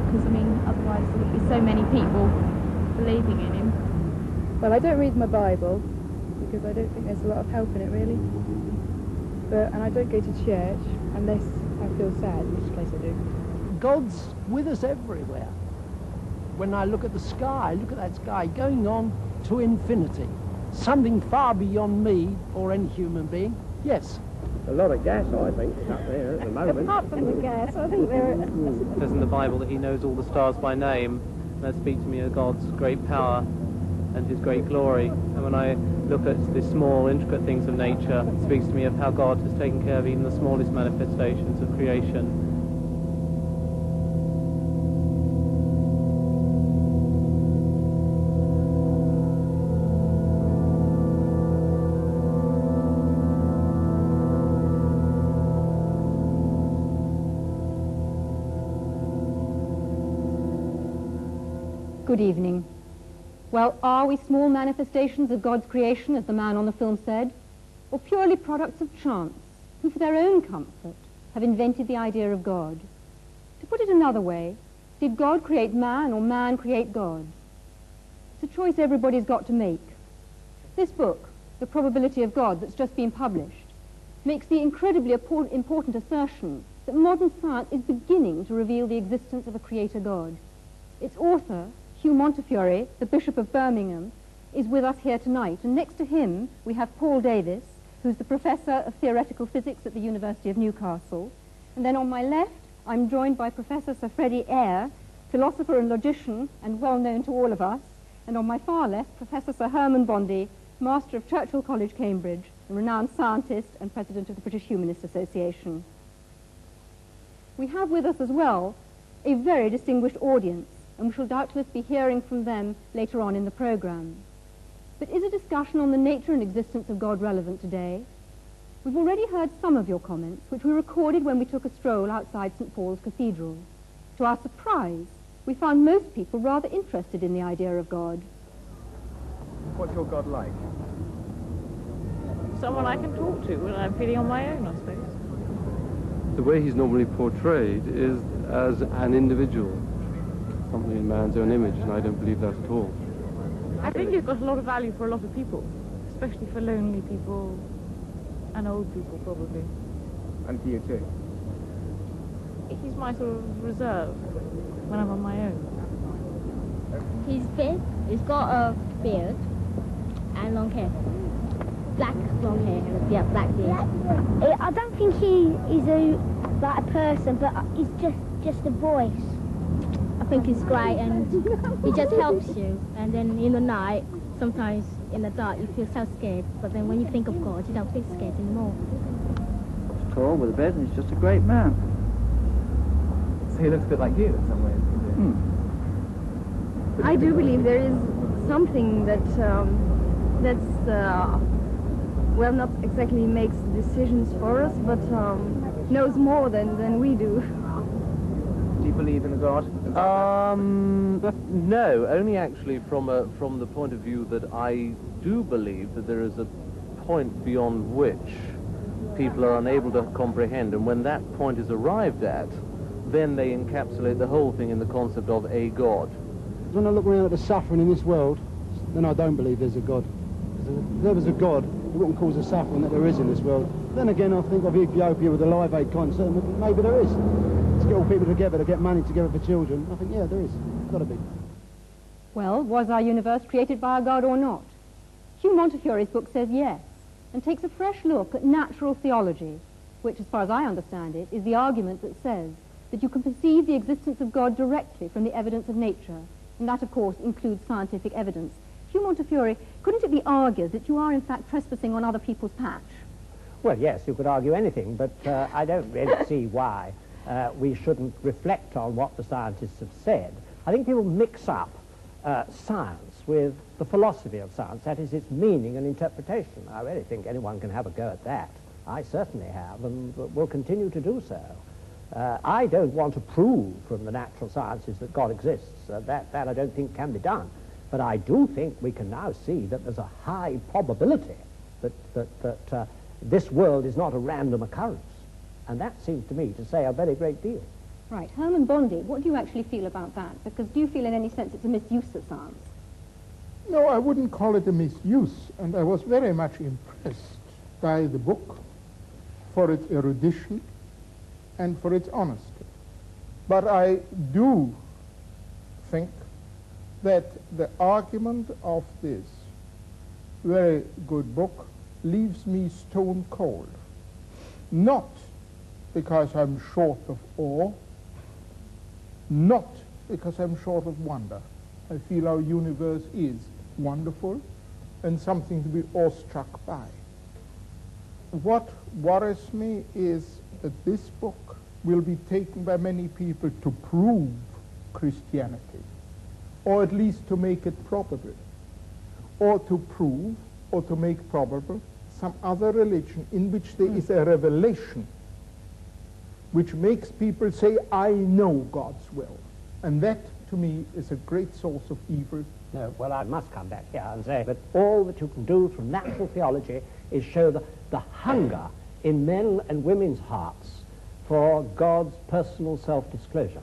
because, I mean, otherwise there would be so many people believing in him. Well, I don't read my Bible, because I don't think there's a lot of help in it, really. And I don't go to church unless I feel sad, in which case I do. God's with us everywhere. When I look at the sky, look at that sky going on to infinity. Something far beyond me or any human being. Yes. A lot of gas, I think, is up there at the moment. Apart from the gas, I think there It says in the Bible that he knows all the stars by name. That speaks to me of God's great power and his great glory. And when I look at the small, intricate things of nature, it speaks to me of how God has taken care of even the smallest manifestations of creation. Good evening. Well, are we small manifestations of God's creation, as the man on the film said, or purely products of chance, who for their own comfort have invented the idea of God? To put it another way, did God create man or man create God? It's a choice everybody's got to make. This book, The Probability of God, that's just been published, makes the incredibly important assertion that modern science is beginning to reveal the existence of a creator God. Its author, Hugh Montefiore, the Bishop of Birmingham, is with us here tonight, and next to him we have Paul Davis, who's the Professor of Theoretical Physics at the University of Newcastle, and then on my left I'm joined by Professor Sir Freddie Eyre, philosopher and logician and well known to all of us, and on my far left Professor Sir Herman Bondi, Master of Churchill College, Cambridge, a renowned scientist and President of the British Humanist Association. We have with us as well a very distinguished audience, and we shall doubtless be hearing from them later on in the programme. But is a discussion on the nature and existence of God relevant today? We've already heard some of your comments, which we recorded when we took a stroll outside St. Paul's Cathedral. To our surprise, we found most people rather interested in the idea of God. What's your God like? Someone I can talk to when I'm feeling on my own, I suppose. The way he's normally portrayed is as an individual, something in man's own image, and I don't believe that at all. I think he's got a lot of value for a lot of people, especially for lonely people and old people, probably. And for you too? He's my sort of reserve when I'm on my own. He's big, he's got a beard and long hair. Black long hair, yeah, black beard. I don't think he is like a person, but he's just a voice. I think he's great and he just helps you. And then in the night, sometimes in the dark you feel so scared, but then when you think of God, you don't feel scared anymore. He's tall with a beard and he's just a great man. So he looks a bit like you in some ways. I do believe there is something that well, not exactly makes decisions for us, but knows more than we do. Do you believe in a God? No, only actually from the point of view that I do believe that there is a point beyond which people are unable to comprehend, and when that point is arrived at, then they encapsulate the whole thing in the concept of a God. When I look around at the suffering in this world, then I don't believe there's a God. If there was a God, it wouldn't cause the suffering that there is in this world. Then again, I think of Ethiopia with the Live Aid concert, and maybe there is. To get all people together, to get money together for children, I think, yeah, there is. It's got to be. Well, was our universe created by a God or not? Hugh Montefiore's book says yes, and takes a fresh look at natural theology, which, as far as I understand it, is the argument that says that you can perceive the existence of God directly from the evidence of nature, and that, of course, includes scientific evidence. Hugh Montefiore, couldn't it be argued that you are, in fact, trespassing on other people's patch? Well, yes, you could argue anything, but I don't really see why we shouldn't reflect on what the scientists have said. I think people mix up science with the philosophy of science, that is, its meaning and interpretation. I really think anyone can have a go at that. I certainly have, and will continue to do so. I don't want to prove from the natural sciences that God exists. That I don't think can be done. But I do think we can now see that there's a high probability that this world is not a random occurrence. And that seems to me to say a very great deal. Right. Herman Bondi, what do you actually feel about that? Because do you feel in any sense it's a misuse of science? No, I wouldn't call it a misuse, and I was very much impressed by the book for its erudition and for its honesty. But I do think that the argument of this very good book leaves me stone cold. Not because I'm short of awe, not because I'm short of wonder. I feel our universe is wonderful and something to be awestruck by. What worries me is that this book will be taken by many people to prove Christianity, or at least to make it probable, or to prove or to make probable some other religion in which there is a revelation which makes people say, I know God's will. And that, to me, is a great source of evil. No, well, I must come back here and say that all that you can do through natural theology is show the hunger in men and women's hearts for God's personal self-disclosure,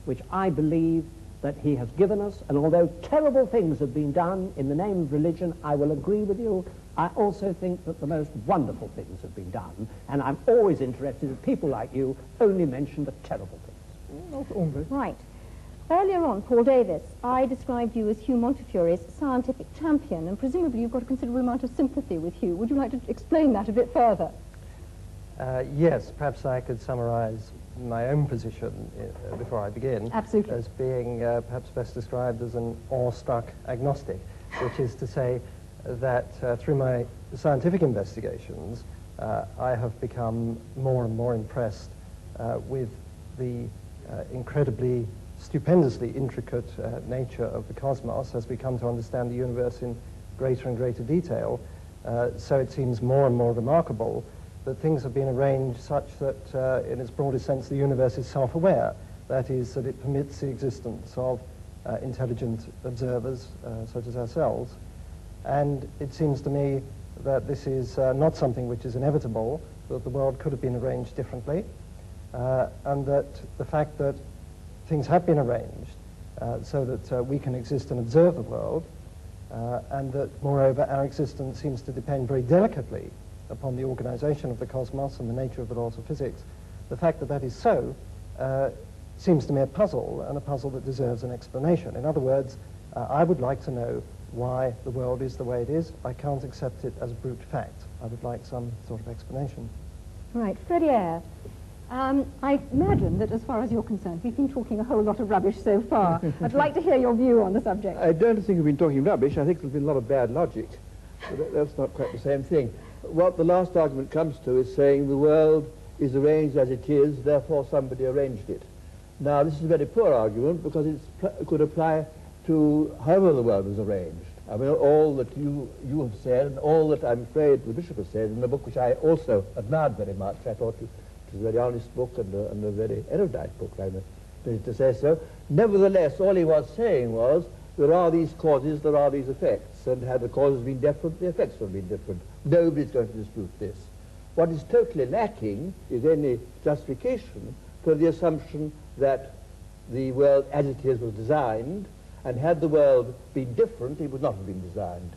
which I believe that he has given us. And although terrible things have been done in the name of religion, I will agree with you, I also think that the most wonderful things have been done, and I'm always interested that people like you only mention the terrible things. Not only. Right. Earlier on, Paul Davis, I described you as Hugh Montefiore's scientific champion, and presumably you've got a considerable amount of sympathy with Hugh. Would you like to explain that a bit further? Yes, perhaps I could summarize my own position before I begin. Absolutely. As being perhaps best described as an awestruck agnostic, which is to say that through my scientific investigations, I have become more and more impressed with the incredibly, stupendously intricate nature of the cosmos as we come to understand the universe in greater and greater detail. So it seems more and more remarkable that things have been arranged such that, in its broadest sense, the universe is self-aware. That is, that it permits the existence of intelligent observers such as ourselves. And it seems to me that this is not something which is inevitable, that the world could have been arranged differently, and that the fact that things have been arranged so that we can exist and observe the world, and that, moreover, our existence seems to depend very delicately upon the organization of the cosmos and the nature of the laws of physics. The fact that that is so seems to me a puzzle, and a puzzle that deserves an explanation. In other words, I would like to know why the world is the way it is. I can't accept it as a brute fact. I would like some sort of explanation. Right. Freddie Eyre, I imagine that as far as you're concerned, we've been talking a whole lot of rubbish so far. I'd like to hear your view on the subject. I don't think we've been talking rubbish. I think there's been a lot of bad logic. But that's not quite the same thing. What the last argument comes to is saying the world is arranged as it is, therefore somebody arranged it. Now, this is a very poor argument because it could apply to however the world was arranged. I mean, all that you have said, and all that I'm afraid the Bishop has said in a book which I also admired very much. I thought it was a very honest book and a very erudite book, I'm pleased to say so. Nevertheless, all he was saying was, there are these causes, there are these effects, and had the causes been different, the effects would have been different. Nobody's going to dispute this. What is totally lacking is any justification for the assumption that the world as it is was designed, and had the world been different, it would not have been designed.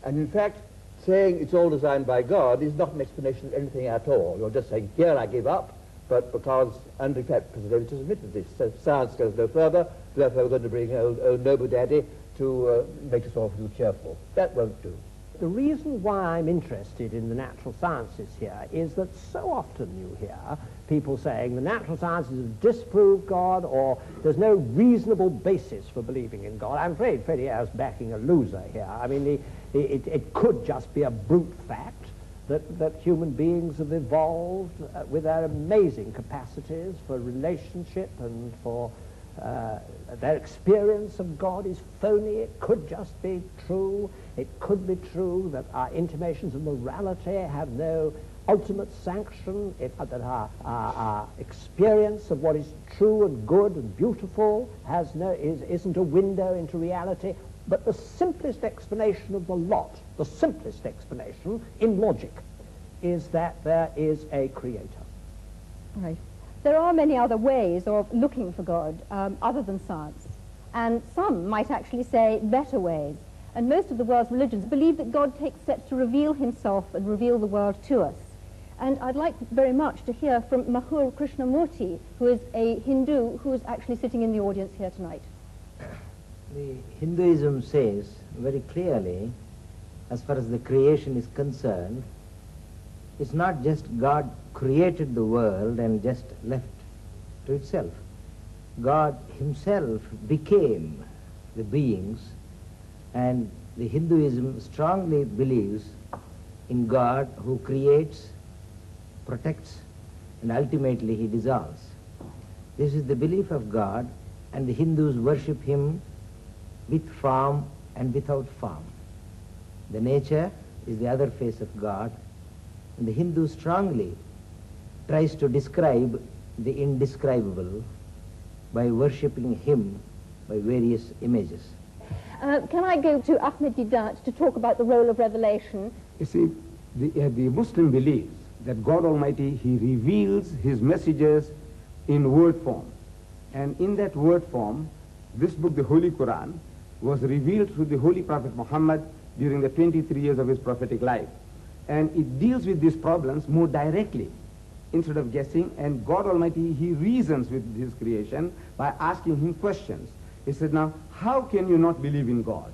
And in fact, saying it's all designed by God is not an explanation of anything at all. You're just saying, here I give up, but because, and in fact, President has admitted this, so science goes no further, therefore we're going to bring old Noble Daddy to make us all feel cheerful. That won't do. The reason why I'm interested in the natural sciences here is that so often you hear people saying the natural sciences have disproved God, or there's no reasonable basis for believing in God. I'm afraid Freddie Eyre's backing a loser here. I mean, it could just be a brute fact that human beings have evolved with their amazing capacities for relationship and for their experience of God is phony. It could just be true. It could be true that our intimations of morality have no ultimate sanction, that our experience of what is true and good and beautiful isn't a window into reality. But the simplest explanation of the lot, the simplest explanation in logic, is that there is a creator. Right. there are many other ways of looking for God other than science. And some might actually say better ways. And most of the world's religions believe that God takes steps to reveal himself and reveal the world to us. And I'd like very much to hear from Mahur Krishnamurti, who is a Hindu who is actually sitting in the audience here tonight. The Hinduism says very clearly, as far as the creation is concerned, it's not just God created the world and just left to itself. God himself became the beings, and the Hinduism strongly believes in God who creates, protects, and ultimately he dissolves. This is the belief of God, and the Hindus worship him with form and without form. The nature is the other face of God, and the Hindu strongly tries to describe the indescribable by worshipping him by various images. Can I go to Ahmed Deedat to talk about the role of revelation? You see, the Muslim believes that God Almighty, he reveals his messages in word form. And in that word form, this book, the Holy Quran, was revealed through the Holy Prophet Muhammad during the 23 years of his prophetic life. And it deals with these problems more directly instead of guessing. And God Almighty, he reasons with his creation by asking him questions. He said, now, how can you not believe in God?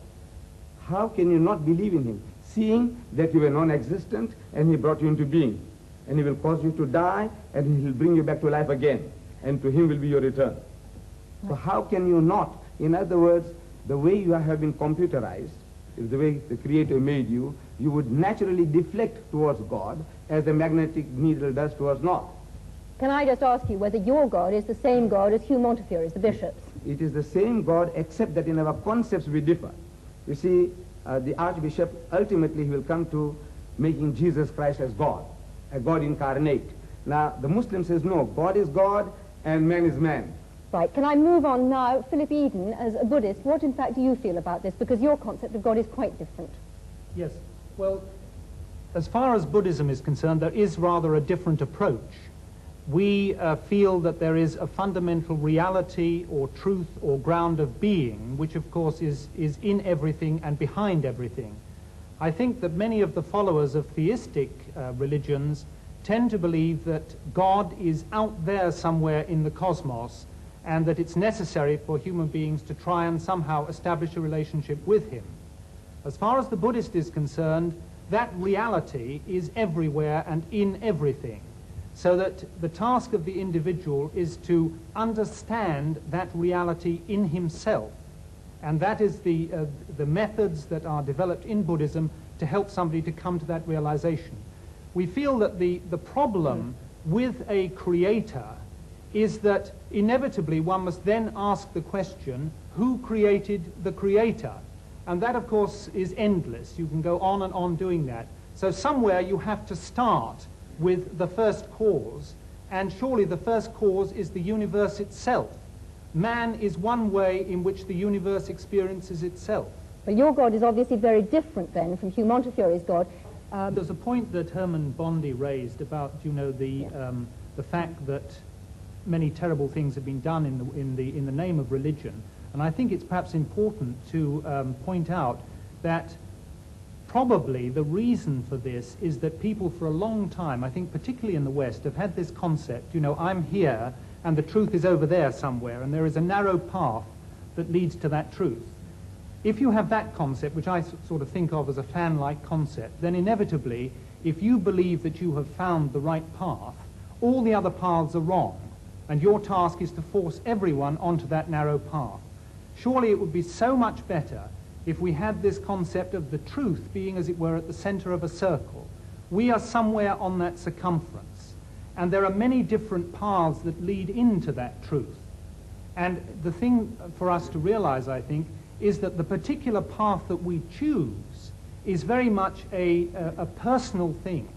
How can you not believe in him, seeing that you were non-existent and he brought you into being? And he will cause you to die and he will bring you back to life again. And to him will be your return. So how can you not? In other words, the way you have been computerized, the way the Creator made you, you would naturally deflect towards God as the magnetic needle does towards north. Can I just ask you whether your God is the same God as Hugh Montefiore's, the bishop's? It is the same God, except that in our concepts we differ. You see, the Archbishop, ultimately he will come to making Jesus Christ as God, a God incarnate. Now, the Muslim says, no, God is God and man is man. Right, can I move on now? Philip Eden, as a Buddhist, what in fact do you feel about this? Because your concept of God is quite different. Yes, well, as far as Buddhism is concerned, there is rather a different approach. We feel that there is a fundamental reality or truth or ground of being, which of course is in everything and behind everything. I think that many of the followers of theistic religions tend to believe that God is out there somewhere in the cosmos, and that it's necessary for human beings to try and somehow establish a relationship with him. As far as the Buddhist is concerned, that reality is everywhere and in everything, so that the task of the individual is to understand that reality in himself, and that is the methods that are developed in Buddhism to help somebody to come to that realization. We feel that the problem with a creator is that inevitably one must then ask the question, who created the creator? And that, of course, is endless. You can go on and on doing that. So somewhere you have to start with the first cause, and surely the first cause is the universe itself. Man is one way in which the universe experiences itself. But your God is obviously very different then from Hugh Montefiore's God. There's a point that Herman Bondi raised about, you know, the fact that many terrible things have been done in the name of religion, and I think it's perhaps important to point out that probably the reason for this is that people for a long time, I think particularly in the West, have had this concept, you know, I'm here and the truth is over there somewhere, and there is a narrow path that leads to that truth. If you have that concept, which I sort of think of as a fan-like concept, then inevitably, if you believe that you have found the right path, all the other paths are wrong. And your task is to force everyone onto that narrow path. Surely it would be so much better if we had this concept of the truth being, as it were, at the center of a circle. We are somewhere on that circumference, and there are many different paths that lead into that truth. And the thing for us to realize, I think, is that the particular path that we choose is very much a personal thing.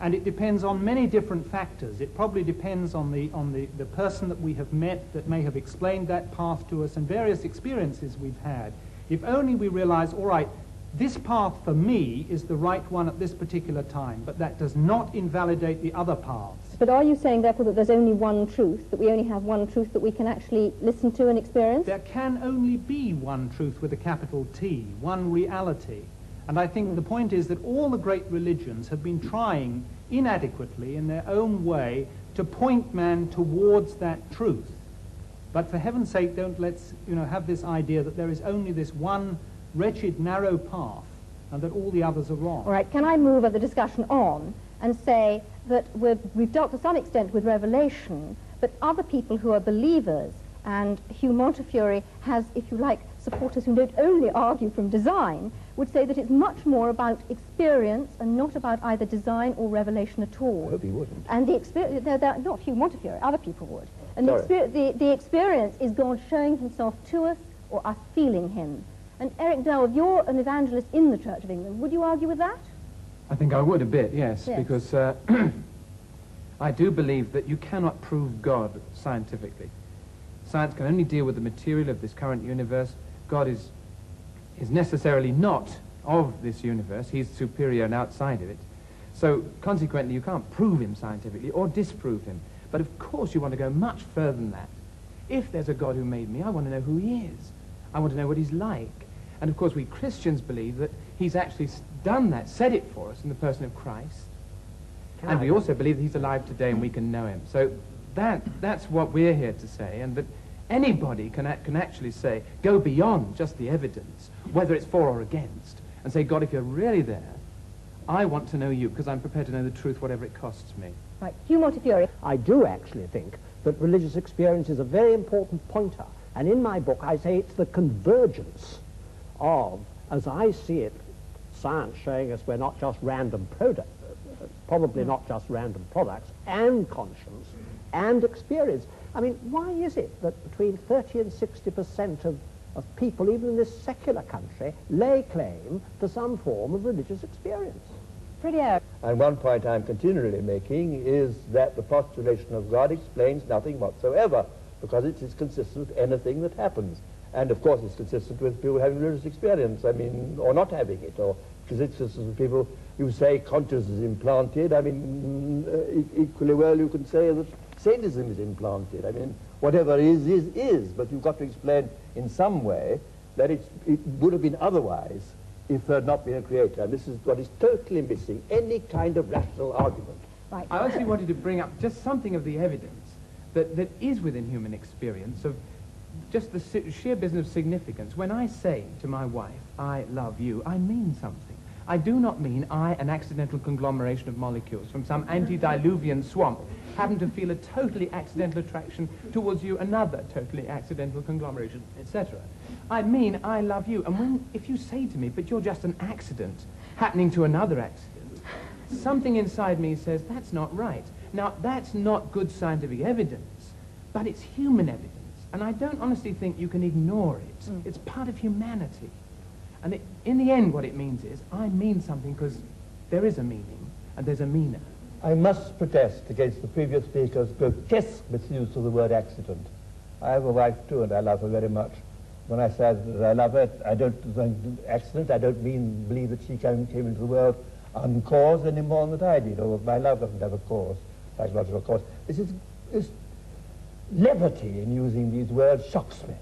And it depends on many different factors. It probably depends on the person that we have met that may have explained that path to us, and various experiences we've had. If only we realize, all right, This path for me is the right one at this particular time, but that does not invalidate the other paths. But are you saying, therefore, that there's only one truth, that we only have one truth that we can actually listen to and experience? There can only be one truth with a capital T, one reality. And I think the point is that all the great religions have been trying inadequately in their own way to point man towards that truth. But for heaven's sake, don't let's have this idea that there is only this one wretched, narrow path and that all the others are wrong. All right, can I move the discussion on and say that we've dealt to some extent with Revelation, but other people who are believers, and Hugh Montefiore has, if you like, supporters who don't only argue from design, would say that it's much more about experience and not about either design or revelation at all. I hope he wouldn't. And the experience, not Hugh Montefiore, other people would. And Sorry. the experience is God showing himself to us or us feeling him. And Eric Dawah, you're an evangelist in the Church of England. Would you argue with that? I think I would a bit, yes. Yes. Because I do believe that you cannot prove God scientifically. Science can only deal with the material of this current universe. God is necessarily not of this universe. He's superior and outside of it. So consequently, you can't prove him scientifically or disprove him. But of course you want to go much further than that. If there's a God who made me, I want to know who he is. I want to know what he's like. And of course we Christians believe that he's actually done that, said it for us in the person of Christ. And we also believe that he's alive today and we can know him. So that's what we're here to say. And that anybody can actually say, go beyond just the evidence, whether it's for or against, and say, God, if you're really there, I want to know you because I'm prepared to know the truth, whatever it costs me. Right, Hugh Montefiore. I do actually think that religious experience is a very important pointer. And in my book, I say it's the convergence of, as I see it, science showing us we're not just random products, probably not just random products, and conscience, and experience. I mean, why is it that between 30 and 60% of people, even in this secular country, lay claim to some form of religious experience? Pretty out. And one point I'm continually making is that the postulation of God explains nothing whatsoever, because it is consistent with anything that happens. And of course it's consistent with people having religious experience, I mean, or not having it, or because it's consistent with people who say consciousness is implanted. I mean, equally well you can say that sadism is implanted. I mean, whatever is, but you've got to explain in some way that it would have been otherwise if there had not been a creator. And this is what is totally missing, any kind of rational argument. Right. I actually wanted to bring up just something of the evidence that is within human experience of just the sheer business of significance. When I say to my wife, I love you, I mean something. I do not mean I, an accidental conglomeration of molecules from some antediluvian swamp, happen to feel a totally accidental attraction towards you, another totally accidental conglomeration, etc. I mean I love you. And if you say to me, but you're just an accident happening to another accident, something inside me says, that's not right. Now, that's not good scientific evidence, but it's human evidence. And I don't honestly think you can ignore it. It's part of humanity. And in the end, what it means is, I mean something because there is a meaning, and there's a meaner. I must protest against the previous speaker's grotesque misuse of the word accident. I have a wife too, and I love her very much. When I say that I love her, I don't think accident. I don't believe that she came into the world uncaused any more than that I did, or my love doesn't have a cause, psychological cause. This levity in using these words shocks me.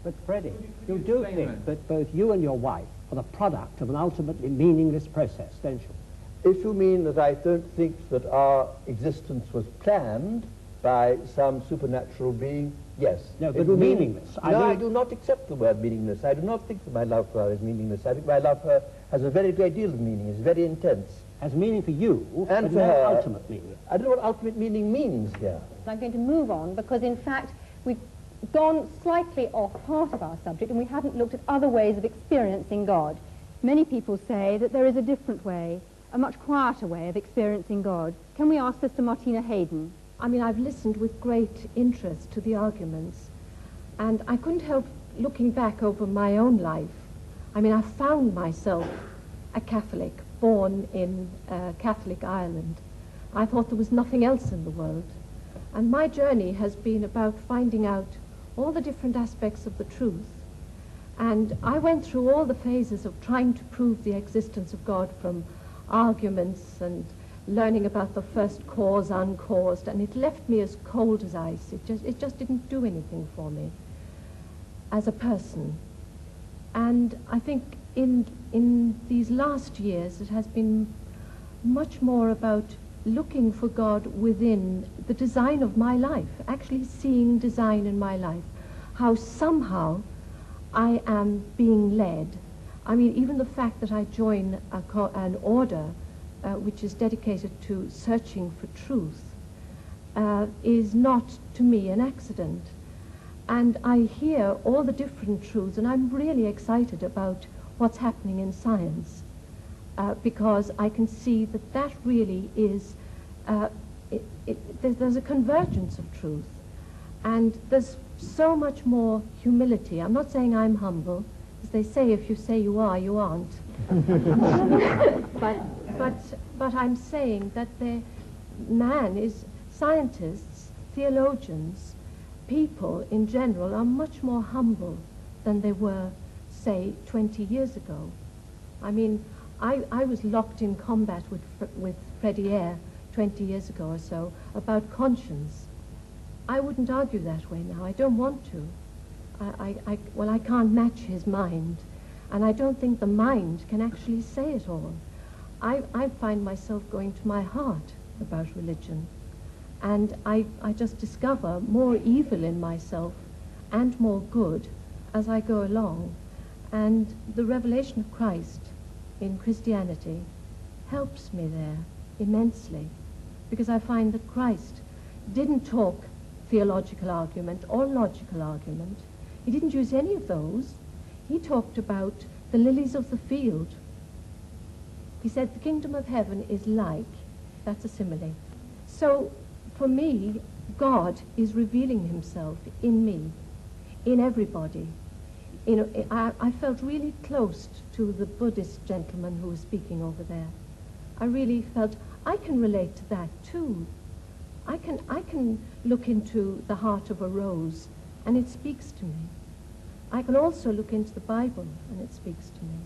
But Freddie, you do think that both you and your wife are the product of an ultimately meaningless process, don't you? If you mean that I don't think that our existence was planned by some supernatural being, yes. No, but meaningless. I do not accept the word meaningless. I do not think that my love for her is meaningless. I think my love for her has a very great deal of meaning. It's very intense. Has meaning for you, and but for no her, ultimate meaning. I don't know what ultimate meaning means here. I'm going to move on because, in fact, we've gone slightly off part of our subject and we haven't looked at other ways of experiencing God. Many people say that there is a different way, a much quieter way of experiencing God. Can we ask Sister Martina Hayden? I mean, I've listened with great interest to the arguments, and I couldn't help looking back over my own life. I mean, I found myself a Catholic, born in Catholic Ireland. I thought there was nothing else in the world. And my journey has been about finding out all the different aspects of the truth. And I went through all the phases of trying to prove the existence of God, from arguments and learning about the first cause, uncaused, and it left me as cold as ice. It just didn't do anything for me as a person. And I think in these last years it has been much more about looking for God within the design of my life, actually seeing design in my life, how somehow I am being led. I mean, even the fact that I join an order which is dedicated to searching for truth is not, to me, an accident. And I hear all the different truths, and I'm really excited about what's happening in science, because I can see that that really is, there's a convergence of truth, and there's so much more humility. I'm not saying I'm humble, as they say, if you say you are, you aren't. But I'm saying that scientists, theologians, people in general are much more humble than they were, say, 20 years ago. I mean, I was locked in combat with Freddie Eyre 20 years ago or so about conscience. I wouldn't argue that way now. I don't want to. Well, I can't match his mind, and I don't think the mind can actually say it all. I find myself going to my heart about religion, and I just discover more evil in myself and more good as I go along. And the revelation of Christ in Christianity helps me there immensely, because I find that Christ didn't talk theological argument or logical argument. He didn't use any of those. He talked about the lilies of the field. He said the kingdom of heaven is like, that's a simile. So for me, God is revealing himself in me, in everybody. You know, I felt really close to the Buddhist gentleman who was speaking over there. I really felt I can relate to that too. I can look into the heart of a rose and it speaks to me. I can also look into the Bible and it speaks to me.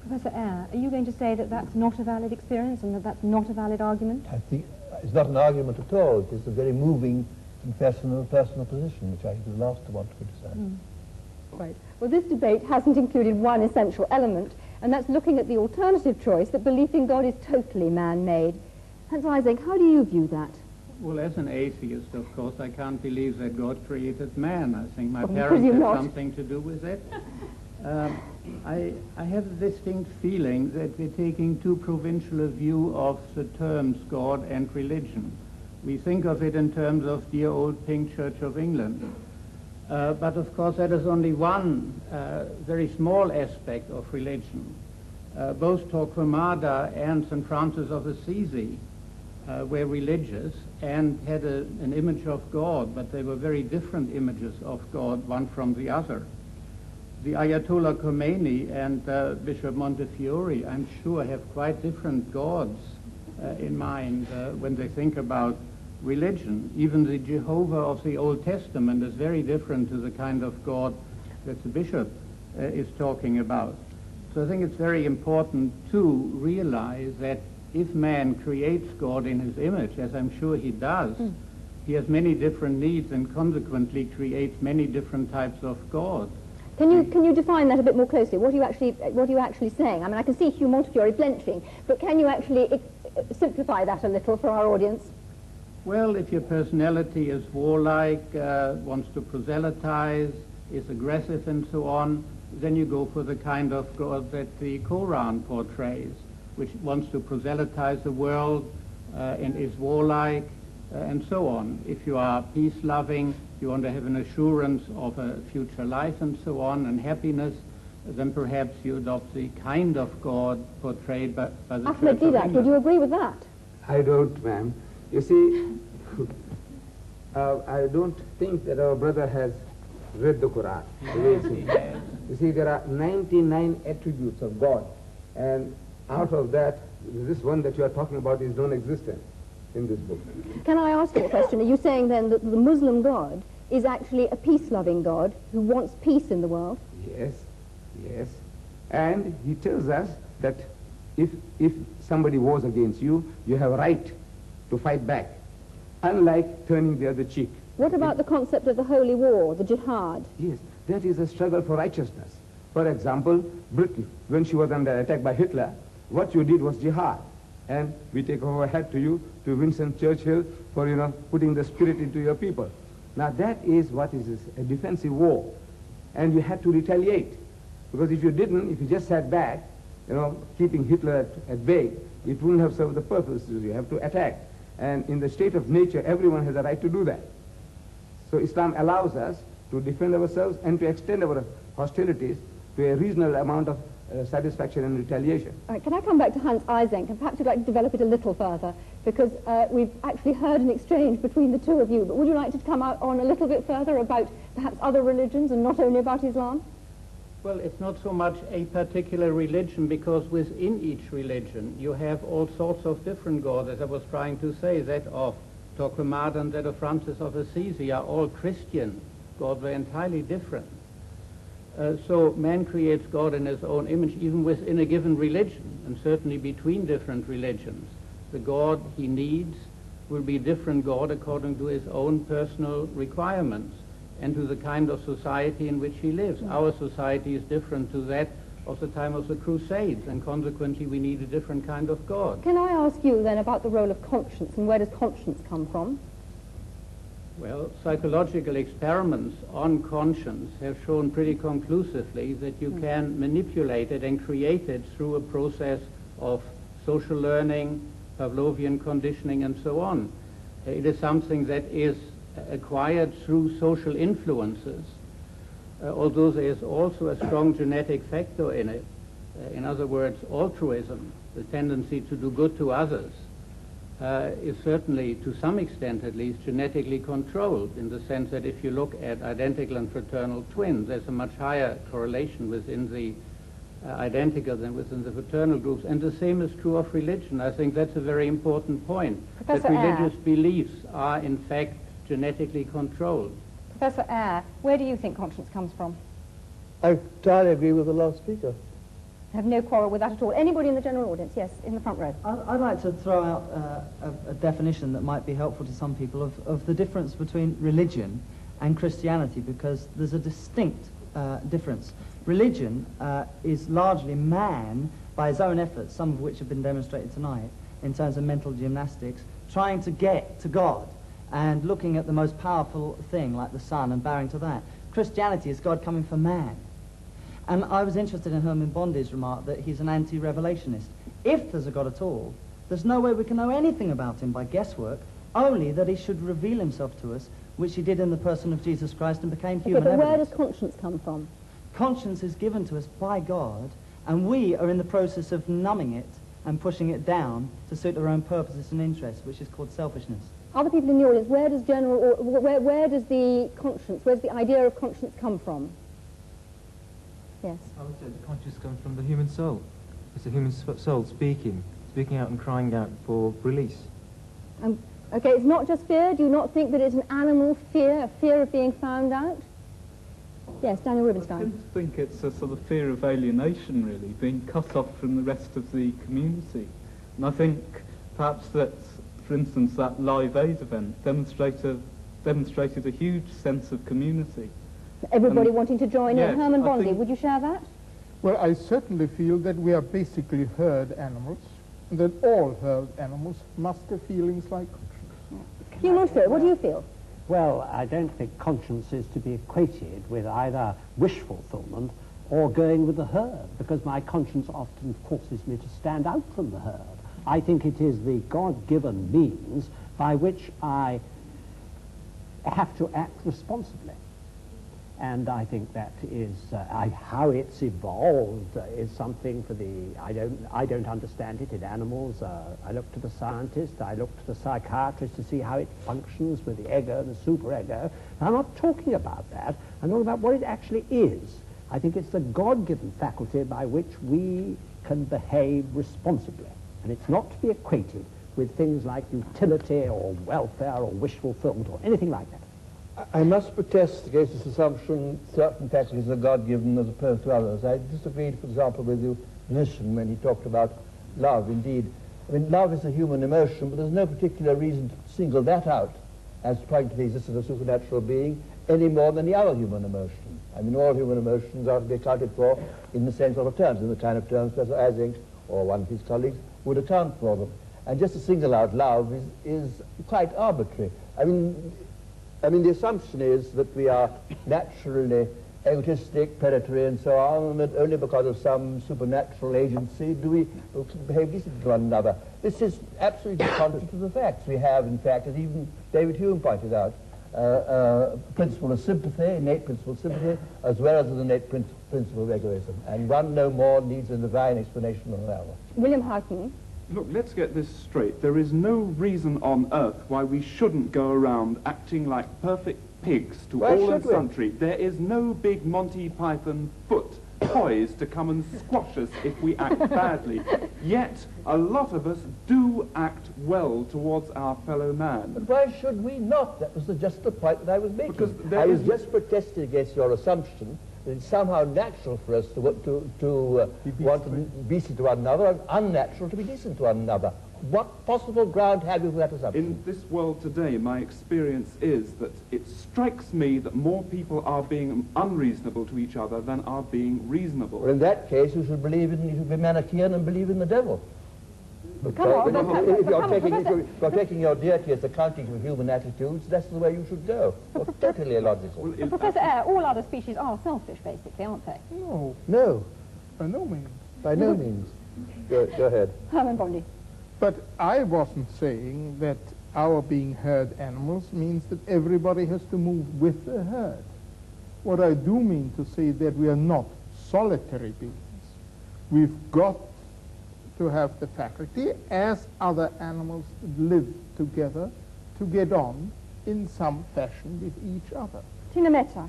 Professor Eyre, are you going to say that that's not a valid experience and that that's not a valid argument? I think it's not an argument at all. It is a very moving and personal position, which I think is the last to want to criticize. Right. Well, this debate hasn't included one essential element, and that's looking at the alternative choice that belief in God is totally man-made. Hans Isaac, how do you view that? Well, as an atheist, of course, I can't believe that God created man. I think my Well, parents had not. something to do with it. I have a distinct feeling that we're taking too provincial a view of the terms God and religion. We think of it in terms of dear old Pink Church of England. But of course that is only one very small aspect of religion. Both Torquemada and St. Francis of Assisi were religious and had an image of God, but they were very different images of God, one from the other. The Ayatollah Khomeini and Bishop Montefiore, I'm sure, have quite different gods in mind when they think about religion. Even the Jehovah of the Old Testament is very different to the kind of God that the bishop is talking about. So I think it's very important to realize that if man creates God in his image, as I'm sure he does, he has many different needs and consequently creates many different types of God. Can you define that a bit more closely? What are you actually saying? I mean, I can see Hugh Montefiore blenching, but can you actually simplify that a little for our audience? Well, if your personality is warlike, wants to proselytize, is aggressive and so on, then you go for the kind of God that the Quran portrays, which wants to proselytize the world and is warlike and so on. If you are peace-loving, you want to have an assurance of a future life and so on, and happiness, then perhaps you adopt the kind of God portrayed by the Ahmed Church of Deedat, England. would you agree with that? I don't, ma'am. You see, I don't think that our brother has read the Quran. The way it is. You see, there are 99 attributes of God, and out of that, this one that you are talking about is non-existent in this book. Can I ask you a question? Are you saying then that the Muslim God is actually a peace-loving God who wants peace in the world? Yes. Yes. And he tells us that if somebody wars against you, you have a right to fight back, unlike turning the other cheek. What about the concept of the holy war, the jihad? Yes, that is a struggle for righteousness. For example, Britain, when she was under attack by Hitler, what you did was jihad. And we take our hat to you, to Winston Churchill, for, putting the spirit into your people. Now that is what is a defensive war. And you had to retaliate. Because if you didn't, if you just sat back, keeping Hitler at bay, it wouldn't have served the purpose. You have to attack. And in the state of nature, everyone has a right to do that. So Islam allows us to defend ourselves and to extend our hostilities to a reasonable amount of satisfaction and retaliation. All right, can I come back to Hans Eysenck, and perhaps you'd like to develop it a little further, because we've actually heard an exchange between the two of you, but would you like to come out on a little bit further about perhaps other religions and not only about Islam? Well, it's not so much a particular religion, because within each religion you have all sorts of different gods. As I was trying to say, that of Torquemada and that of Francis of Assisi are all Christian gods. They're entirely different. So man creates God in his own image, even within a given religion, and certainly between different religions. The God he needs will be a different God according to his own personal requirements and to the kind of society in which he lives. Our society is different to that of the time of the Crusades, and consequently we need a different kind of God. Can I ask you then about the role of conscience, and where does conscience come from? Well, psychological experiments on conscience have shown pretty conclusively that you can manipulate it and create it through a process of social learning, Pavlovian conditioning, and so on. It is something that is acquired through social influences, although there is also a strong genetic factor in it. In other words, altruism, the tendency to do good to others, is certainly, to some extent at least, genetically controlled, in the sense that if you look at identical and fraternal twins, there's a much higher correlation within the identical than within the fraternal groups. And the same is true of religion. I think that's a very important point, Professor that religious beliefs are in fact genetically controlled. Professor Eyre, where do you think conscience comes from? I entirely agree with the last speaker. I have no quarrel with that at all. Anybody in the general audience? Yes, in the front row. I'd like to throw out a definition that might be helpful to some people of the difference between religion and Christianity, because there's a distinct difference. Religion is largely man, by his own efforts, some of which have been demonstrated tonight, in terms of mental gymnastics, trying to get to God and looking at the most powerful thing, like the sun, and bowing to that. Christianity is God coming for man. And I was interested in Herman Bondi's remark that he's an anti-revelationist. If there's a God at all, there's no way we can know anything about him by guesswork, only that he should reveal himself to us, which he did in the person of Jesus Christ and became human Okay, but where evidence. does conscience come from? Conscience is given to us by God, and we are in the process of numbing it and pushing it down to suit our own purposes and interests, which is called selfishness. Other people in the audience, where does where does the conscience, where's the idea of conscience come from? Yes. I would say the conscience comes from the human soul. It's the human soul speaking out and crying out for release. Okay, it's not just fear. Do you not think that it's an animal fear, a fear of being found out? Yes, Daniel Rubinstein. I tend to think it's a sort of fear of alienation, really, being cut off from the rest of the community. And I think perhaps that, for instance, that Live Aid event demonstrated a huge sense of community. Everybody wanting to join yes, in. Herman Bondi, would you share that? Well, I certainly feel that we are basically herd animals, and that all herd animals must have feelings like conscience. Hugh Mushfield, what do you feel? Well, I don't think conscience is to be equated with either wish fulfillment or going with the herd, because my conscience often forces me to stand out from the herd. I think it is the God-given means by which I have to act responsibly. And I think that is how it's evolved is something for the I don't understand it in animals. I look to the scientist, I look to the psychiatrist to see how it functions with the ego, the superego. I'm not talking about that. I'm talking about what it actually is. I think it's the God-given faculty by which we can behave responsibly, and it's not to be equated with things like utility or welfare or wish fulfillment or anything like that. I must protest against this assumption certain faculties are God-given as opposed to others. I disagreed, for example, with the musician when he talked about love. Indeed, I mean, love is a human emotion, but there's no particular reason to single that out as pointing to the existence of a supernatural being any more than the other human emotion. I mean, all human emotions are to be accounted for in the same sort of terms, in the kind of terms Professor Ising or one of his colleagues would account for them. And just to single out love is quite arbitrary. I mean, the assumption is that we are naturally egotistic, predatory, and so on, and that only because of some supernatural agency do we behave decently to one another. This is absolutely contrary to the facts. We have, in fact, as even David Hume pointed out, a principle of sympathy, innate principle of sympathy, as well as an innate principle of egoism. And one no more needs a divine explanation than another. William Houghton. Look, let's get this straight. There is no reason on earth why we shouldn't go around acting like perfect pigs to all and sundry. There is no big Monty Python foot poised to come and squash us if we act badly. Yet, a lot of us do act well towards our fellow man. But why should we not? That was just the point that I was making. Because I was just protesting against your assumption that it's somehow natural for us to want to be decent to one another and unnatural to be decent to one another. What possible ground have you for that assumption? In this world today, my experience is that it strikes me that more people are being unreasonable to each other than are being reasonable. Well, in that case, you should be Manichaean and believe in the devil. If you're taking your deity as accounting for human attitudes, that's the way you should go. Well, totally illogical. Professor Eyre, all other species are selfish, basically, aren't they? No. No. By no means. By no means. Go ahead. Herman Bondi. But I wasn't saying that our being herd animals means that everybody has to move with the herd. What I do mean to say that we are not solitary beings. We've got to have the faculty, as other animals live together, to get on in some fashion with each other. Tina Mehta.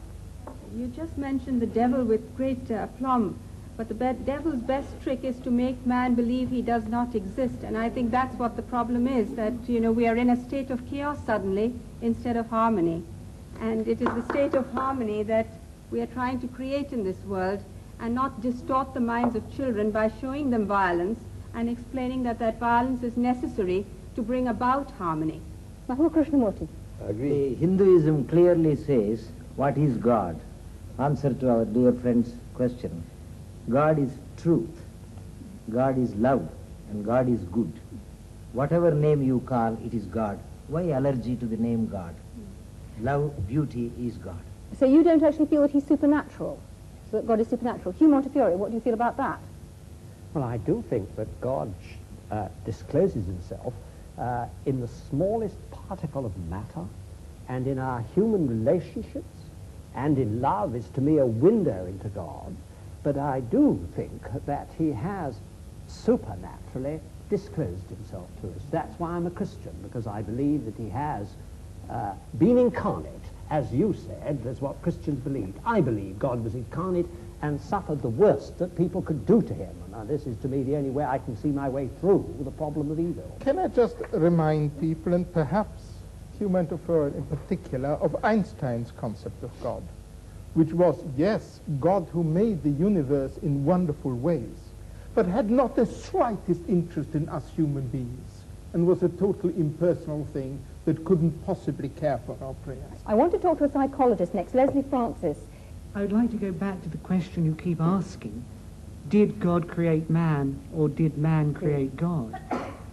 You just mentioned the devil with great aplomb. But the devil's best trick is to make man believe he does not exist. And I think that's what the problem is, that, we are in a state of chaos suddenly instead of harmony. And it is the state of harmony that we are trying to create in this world, and not distort the minds of children by showing them violence and explaining that violence is necessary to bring about harmony. Mahima Krishnamurti. I agree. Hinduism clearly says, what is God? Answer to our dear friend's question. God is truth, God is love, and God is good. Whatever name you call, it is God. Why allergy to the name God? Love, beauty is God. So you don't actually feel that he's supernatural, so that God is supernatural. Hugh Montefiore, what do you feel about that? Well, I do think that God discloses himself in the smallest particle of matter, and in our human relationships, and in love is to me a window into God. But I do think that he has supernaturally disclosed himself to us. That's why I'm a Christian, because I believe that he has been incarnate, as you said. That's what Christians believed. I believe God was incarnate and suffered the worst that people could do to him. And this is, to me, the only way I can see my way through the problem of evil. Can I just remind people, and perhaps Hugh Montefiore in particular, of Einstein's concept of God, which was, yes, God who made the universe in wonderful ways, but had not the slightest interest in us human beings, and was a totally impersonal thing that couldn't possibly care for our prayers. I want to talk to a psychologist next, Leslie Francis. I would like to go back to the question you keep asking. Did God create man, or did man create God?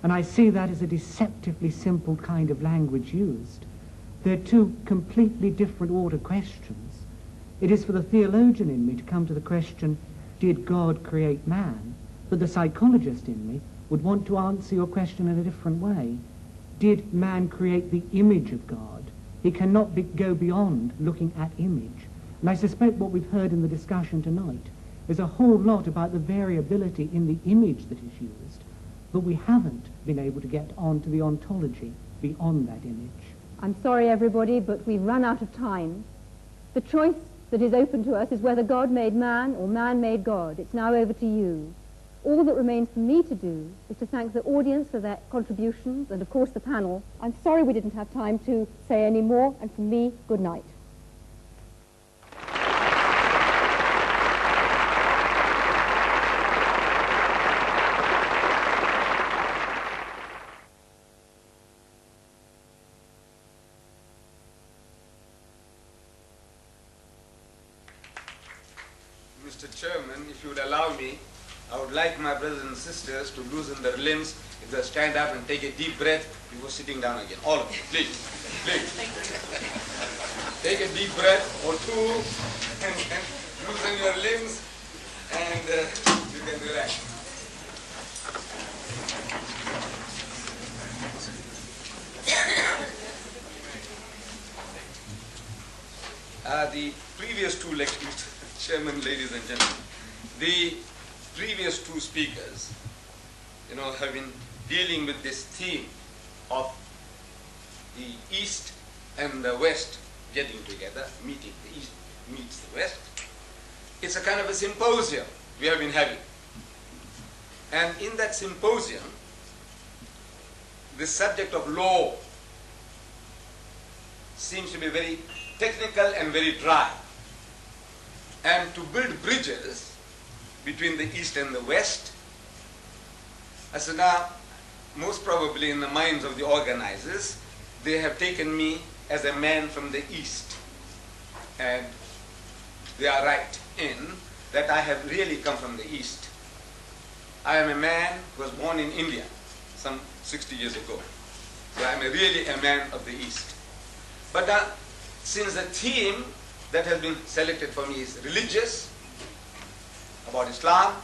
And I see that as a deceptively simple kind of language used. They're two completely different order questions. It is for the theologian in me to come to the question, did God create man? But the psychologist in me would want to answer your question in a different way. Did man create the image of God? He cannot go beyond looking at image. And I suspect what we've heard in the discussion tonight is a whole lot about the variability in the image that is used, but we haven't been able to get on to the ontology beyond that image. I'm sorry, everybody, but we've run out of time. The choice that is open to us is whether God made man or man made God. It's now over to you. All that remains for me to do is to thank the audience for their contributions and, of course, the panel. I'm sorry we didn't have time to say any more, and from me, good night. Mr. Chairman, if you would allow me, I would like my brothers and sisters to loosen their limbs. If they stand up and take a deep breath before sitting down again. All of you, please. Please. Take a deep breath or two and loosen your limbs and you can relax. The previous two lectures, Chairman, ladies and gentlemen, the previous two speakers, have been dealing with this theme of the East and the West getting together, meeting. The East meets the West. It's a kind of a symposium we have been having. And in that symposium, the subject of law seems to be very technical and very dry. And to build bridges between the East and the West, I said, now, most probably in the minds of the organizers, they have taken me as a man from the East. And they are right in that I have really come from the East. I am a man who was born in India some 60 years ago. So I am really a man of the East. But since the theme that has been selected for me is religious, about Islam,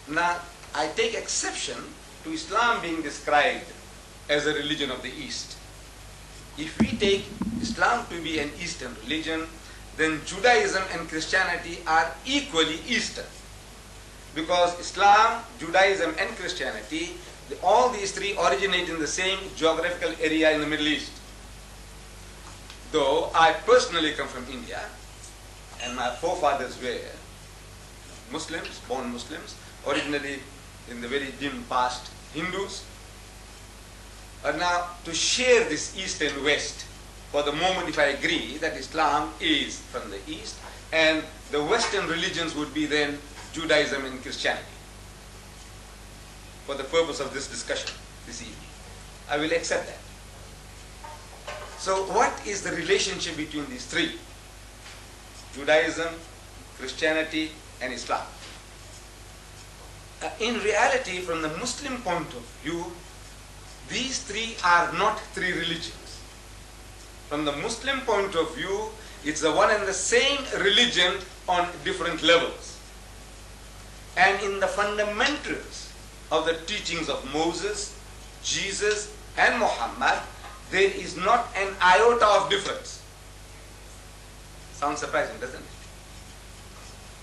now I take exception to Islam being described as a religion of the East. If we take Islam to be an Eastern religion, then Judaism and Christianity are equally Eastern. Because Islam, Judaism and Christianity, all these three originate in the same geographical area in the Middle East. Though I personally come from India, and my forefathers were Muslims, born Muslims, originally in the very dim past Hindus. And now to share this East and West, for the moment if I agree that Islam is from the East, and the Western religions would be then Judaism and Christianity, for the purpose of this discussion this evening, I will accept that. So what is the relationship between these three? Judaism, Christianity, and Islam. In reality, from the Muslim point of view, these three are not three religions. From the Muslim point of view, it's the one and the same religion on different levels. And in the fundamentals of the teachings of Moses, Jesus, and Muhammad, there is not an iota of difference. Sounds surprising, doesn't it?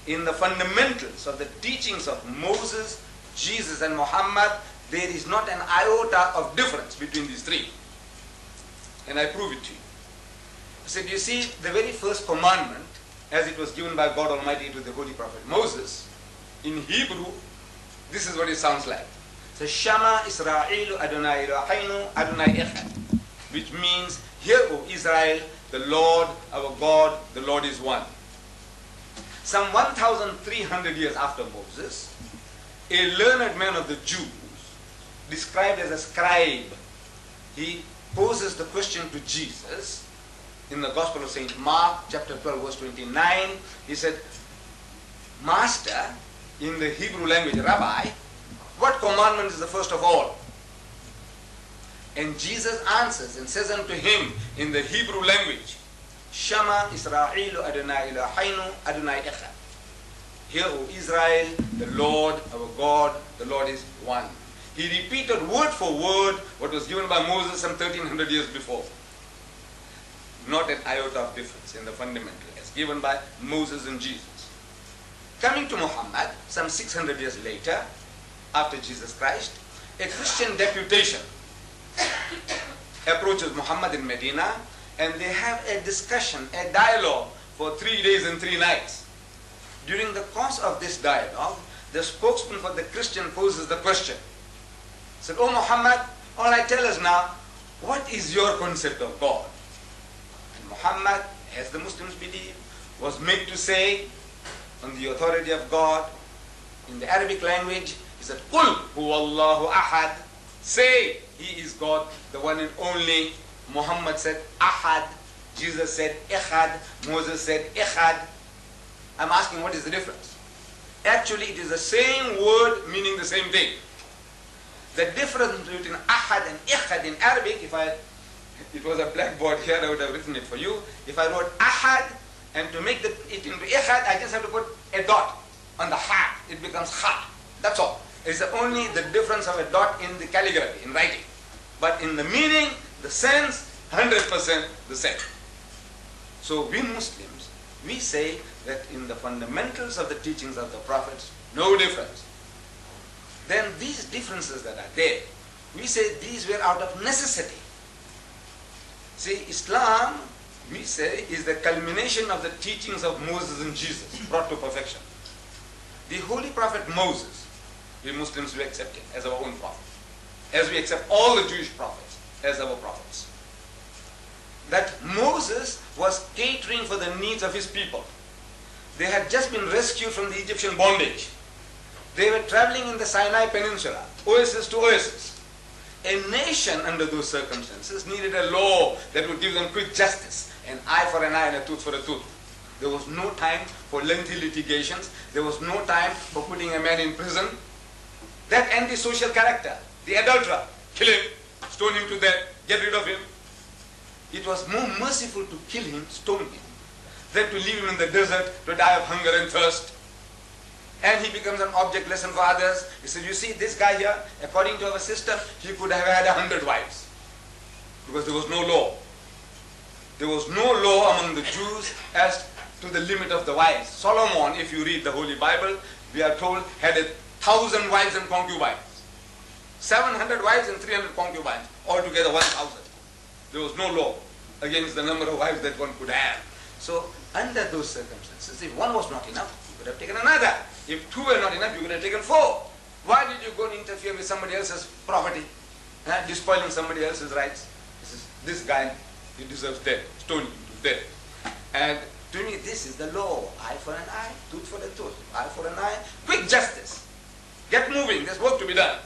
In the fundamentals of the teachings of Moses, Jesus, and Muhammad, there is not an iota of difference between these three. And I prove it to you. I said, you see, the very first commandment, as it was given by God Almighty to the Holy Prophet Moses, in Hebrew, this is what it sounds like. It says, Shama Israelu Adonai Eloheinu Adonai Echad, which means, hear, O Israel, the Lord, our God, the Lord is one. Some 1,300 years after Moses, a learned man of the Jews, described as a scribe, he poses the question to Jesus in the Gospel of St. Mark, chapter 12, verse 29. He said, Master, in the Hebrew language, Rabbi, what commandment is the first of all? And Jesus answers and says unto him in the Hebrew language, Shama Israelu Adonai Eloheinu Adonai Echad. Hear, O Israel, the Lord, our God, the Lord is one. He repeated word for word what was given by Moses some 1,300 years before. Not an iota of difference in the fundamental as given by Moses and Jesus. Coming to Muhammad, some 600 years later, after Jesus Christ, a Christian deputation approaches Muhammad in Medina, and they have a discussion, a dialogue for 3 days and 3 nights. During the course of this dialogue, the spokesman for the Christian poses the question. He said, "Oh Muhammad, all right, tell us now, what is your concept of God?" And Muhammad, as the Muslims believe, was made to say, on the authority of God, in the Arabic language, he said, "Qul huwallahu ahad." Say, He is God, the one and only. Muhammad said, "Ahad." Jesus said, "Echad." Moses said, "Echad." I'm asking, what is the difference? Actually, it is the same word meaning the same thing. The difference between ahad and echad in Arabic, it was a blackboard here, I would have written it for you. If I wrote ahad, and to make it into echad, I just have to put a dot on the ha. It becomes ha. That's all. It's only the difference of a dot in the calligraphy, in writing. But in the meaning, the sense, 100% the same. So we Muslims, we say that in the fundamentals of the teachings of the prophets, no difference. Then these differences that are there, we say these were out of necessity. See, Islam, we say, is the culmination of the teachings of Moses and Jesus, brought to perfection. The holy prophet Moses, we Muslims, we accept him as our own prophet, as we accept all the Jewish prophets as our prophets. That Moses was catering for the needs of his people. They had just been rescued from the Egyptian bondage. They were traveling in the Sinai Peninsula, oasis to oasis. A nation under those circumstances needed a law that would give them quick justice, an eye for an eye and a tooth for a tooth. There was no time for lengthy litigations. There was no time for putting a man in prison. That antisocial character, the adulterer, kill him, stone him to death, get rid of him. It was more merciful to kill him, stone him, than to leave him in the desert to die of hunger and thirst. And he becomes an object lesson for others. He said, you see, this guy here, according to our system, he could have had 100 wives. Because there was no law. There was no law among the Jews as to the limit of the wives. Solomon, if you read the Holy Bible, we are told, had 1,000 wives and concubines. 700 wives and 300 concubines. Altogether 1,000. There was no law against the number of wives that one could have. So, under those circumstances, if one was not enough, you could have taken another. If two were not enough, you could have taken four. Why did you go and interfere with somebody else's property? Despoiling somebody else's rights? This guy, he deserves death. Stone him to death. And to me, this is the law. Eye for an eye, tooth for a tooth. Eye for an eye. Quick justice. Get moving. There's work to be done.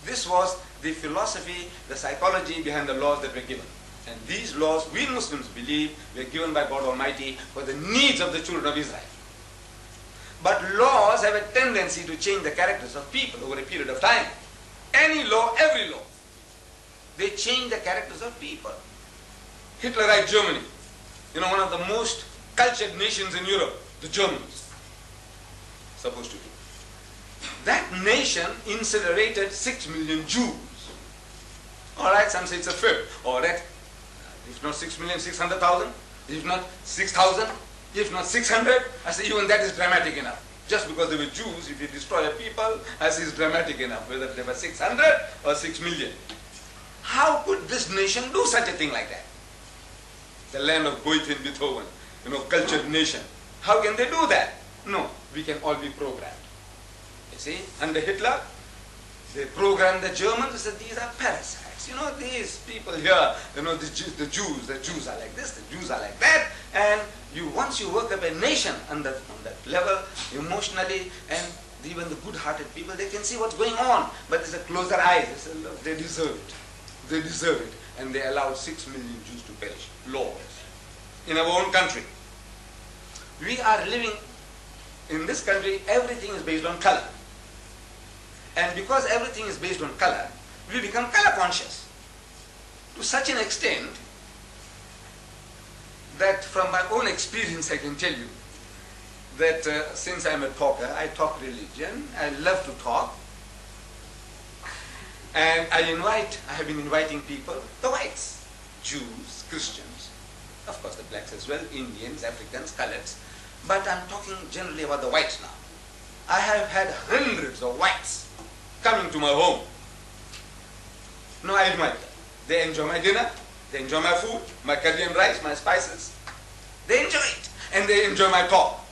This was the philosophy, the psychology behind the laws that were given. And these laws, we Muslims believe, were given by God Almighty for the needs of the children of Israel. But laws have a tendency to change the characters of people over a period of time. Any law, every law, they change the characters of people. Hitlerite Germany, one of the most cultured nations in Europe, the Germans, supposed to be. That nation incinerated 6 million Jews. All right, some say it's a fifth. All right, if not 6 million, 600,000. If not 6,000. If not 600. I say even that is dramatic enough. Just because they were Jews, if you destroy a people, I say it's dramatic enough, whether they were 600 or 6 million. How could this nation do such a thing like that? The land of Goethe and Beethoven, cultured nation. How can they do that? No, we can all be programmed. You see, under Hitler, they programmed the Germans and said, these are parasites. These people here, the Jews are like this, the Jews are like that. And once you work up a nation on that level, emotionally, and even the good-hearted people, they can see what's going on. But they close their eyes. They say, look, they deserve it. They deserve it. And they allowed 6 million Jews to perish. Laws. In our own country. We are living in this country, everything is based on color. And because everything is based on color, we become color conscious. To such an extent that from my own experience I can tell you that since I'm a talker, I talk religion, I love to talk. And I have been inviting people, the whites, Jews, Christians, of course the blacks as well, Indians, Africans, coloreds. But I'm talking generally about the whites now. I have had hundreds of whites coming to my home. No, I invite them. They enjoy my dinner, they enjoy my food, my curry and rice, my spices. They enjoy it, and they enjoy my talk.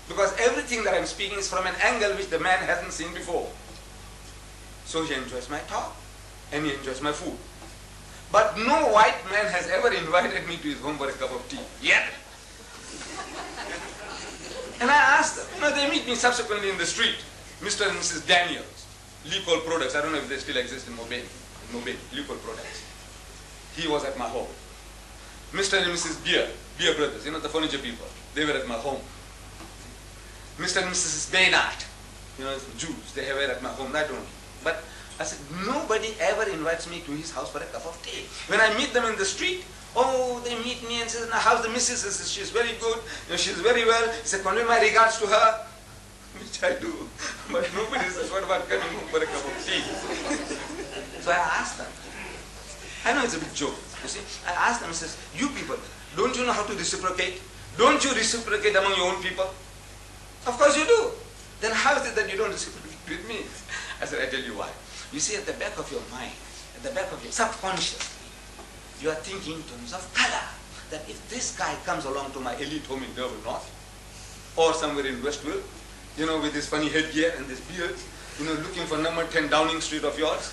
Because everything that I'm speaking is from an angle which the man hasn't seen before. So he enjoys my talk and he enjoys my food. But no white man has ever invited me to his home for a cup of tea, yet. And I asked them, they meet me subsequently in the street. Mr. and Mrs. Daniels, Licol Products, I don't know if they still exist in Mobile, Licol Products. He was at my home. Mr. and Mrs. Beer Brothers, the furniture people, they were at my home. Mr. and Mrs. Baynard, Jews, they were at my home, I don't know. But I said, nobody ever invites me to his house for a cup of tea. When I meet them in the street, they meet me and say, now how's the missus? I said, she's very good, she's very well. He said, convey my regards to her, which I do. But nobody says, what about coming home for a cup of tea? So I asked them. I know it's a big joke, you see. I asked them, I says, you people, don't you know how to reciprocate? Don't you reciprocate among your own people? Of course you do. Then how is it that you don't reciprocate with me? I said, I tell you why. You see, at the back of your mind, at the back of your subconscious, you are thinking in terms of color. That if this guy comes along to my elite home in Durban North, or somewhere in Westville, with this funny headgear and this beard, looking for number 10 Downing Street of yours,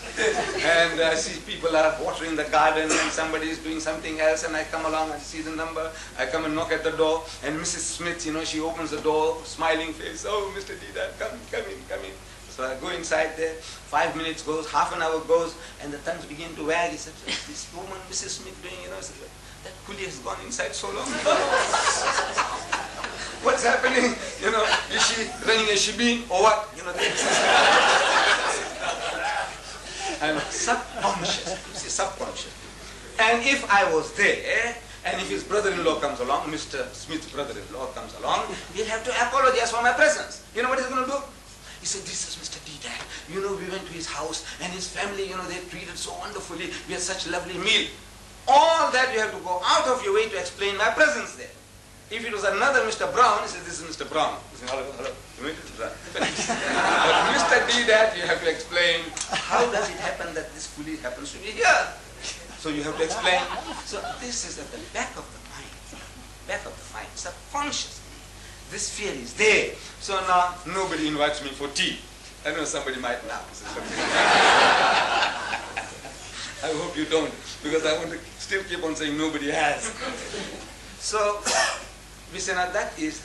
and I see people are watering the garden and somebody is doing something else, and I come along and see the number, I come and knock at the door, and Mrs. Smith, she opens the door, smiling face, oh, Mr. Deedat, come in. So I go inside there, 5 minutes goes, half an hour goes, and the tongues begin to wag. He said, this woman, Mrs. Smith, doing, said, that coolie has gone inside so long. What's happening? Is she running a shebeen or what? I'm subconscious. And if I was there, and if his brother-in-law comes along, Mr. Smith's brother-in-law comes along, he'll have to apologize for my presence. You know what he's going to do? He said, this is Mr. Deedat. We went to his house and his family, they treated so wonderfully. We had such a lovely meal. All that you have to go out of your way to explain my presence there. If it was another Mr. Brown, he said, this is Mr. Brown. He said, hello. But Mr. Deedat, you have to explain, how does it happen that this fully happens to be here? So you have to explain. So this is at the back of the mind, subconsciously. This fear is there. So now nobody invites me for tea. I know somebody might now. I hope you don't, because I want to still keep on saying nobody has. So we say now that is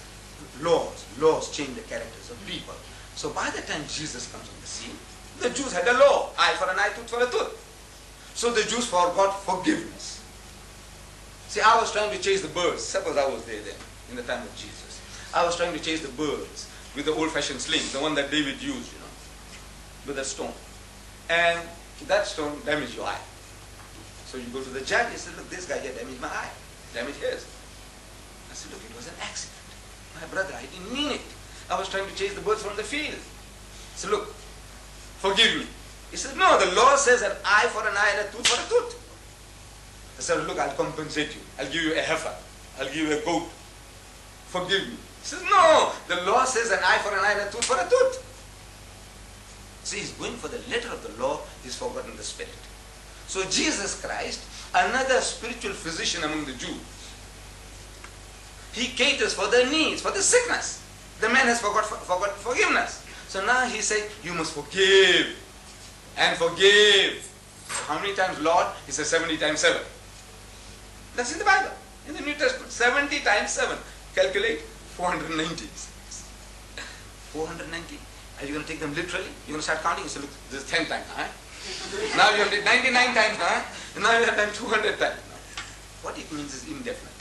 laws. Laws change the characters of people. So by the time Jesus comes on the scene, the Jews had a law, eye for an eye, tooth for a tooth. So the Jews forgot forgiveness. See, I was trying to chase the birds. Suppose I was there then, in the time of Jesus. I was trying to chase the birds with the old-fashioned sling, the one that David used, with a stone. And that stone damaged your eye. So you go to the judge, he said, look, this guy here damaged my eye, damaged his. I said, look, it was an accident. My brother, I didn't mean it. I was trying to chase the birds from the field. I said, look, forgive me. He said, no, the law says an eye for an eye and a tooth for a tooth. I said, look, I'll compensate you. I'll give you a heifer. I'll give you a goat. Forgive me. He says, no, the law says an eye for an eye and a tooth for a tooth. See, he's going for the letter of the law, he's forgotten the spirit. So Jesus Christ, another spiritual physician among the Jews, he caters for their needs, for the sickness. The man has forgot forgiveness. So now he says, you must forgive and forgive. How many times, Lord? He says 70 times 7. That's in the Bible, in the New Testament. 70 times 7. Calculate 490. 490. Are you going to take them literally? You're going to start counting? You say, look, this is 10 times. Huh? Now you have done 99 times. Huh? And now you have done 200 times. What it means is indefinite.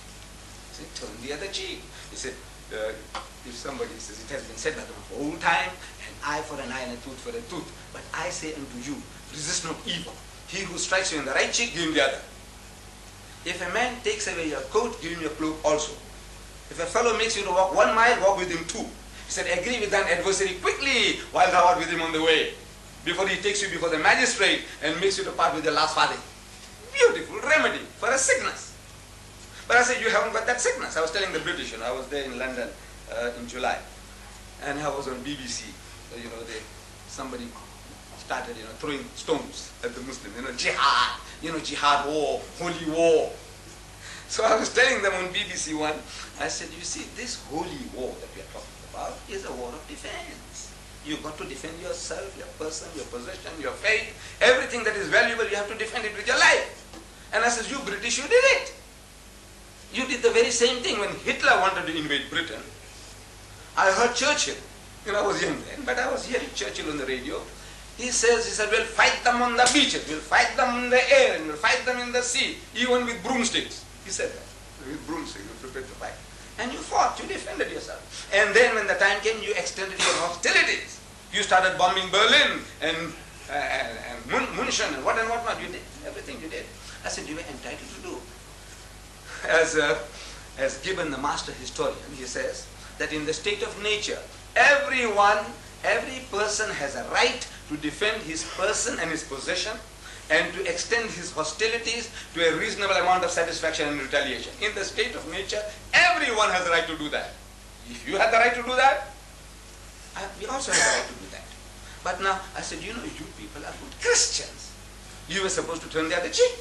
See, turn the other cheek. He said, if somebody says, it has been said by them for all time, an eye for an eye and a tooth for a tooth. But I say unto you, resist not evil. He who strikes you in the right cheek, give him the other. If a man takes away your coat, give him your cloak also. If a fellow makes you to walk 1 mile, walk with him 2. He said, agree with thine adversary quickly while thou art with him on the way, before he takes you before the magistrate and makes you to part with your last farthing. Beautiful remedy for a sickness. But I said, you haven't got that sickness. I was telling the British, I was there in London in July, and I was on BBC. So, somebody started, throwing stones at the Muslims, jihad, jihad war, holy war. So I was telling them on BBC One, I said, you see, this holy war that we are talking about, about is a war of defense. You've got to defend yourself, your person, your possession, your faith, everything that is valuable, you have to defend it with your life. And I says, you British, you did it. You did the very same thing when Hitler wanted to invade Britain. I heard Churchill, I was young then, but I was hearing Churchill on the radio. He said, we'll fight them on the beaches, we'll fight them in the air, and we'll fight them in the sea, even with broomsticks. He said that. With broomsticks, you prepared to fight. And you fought, you defended yourself. And then when the time came, you extended your hostilities. You started bombing Berlin and München and whatnot. You did everything you did. I said, you were entitled to do. As Gibbon, the master historian, he says that in the state of nature, every person has a right to defend his person and his possession and to extend his hostilities to a reasonable amount of satisfaction and retaliation. In the state of nature, everyone has the right to do that. If you had the right to do that, we also have the right to do that. But now, I said, you people are good Christians. You were supposed to turn the other cheek.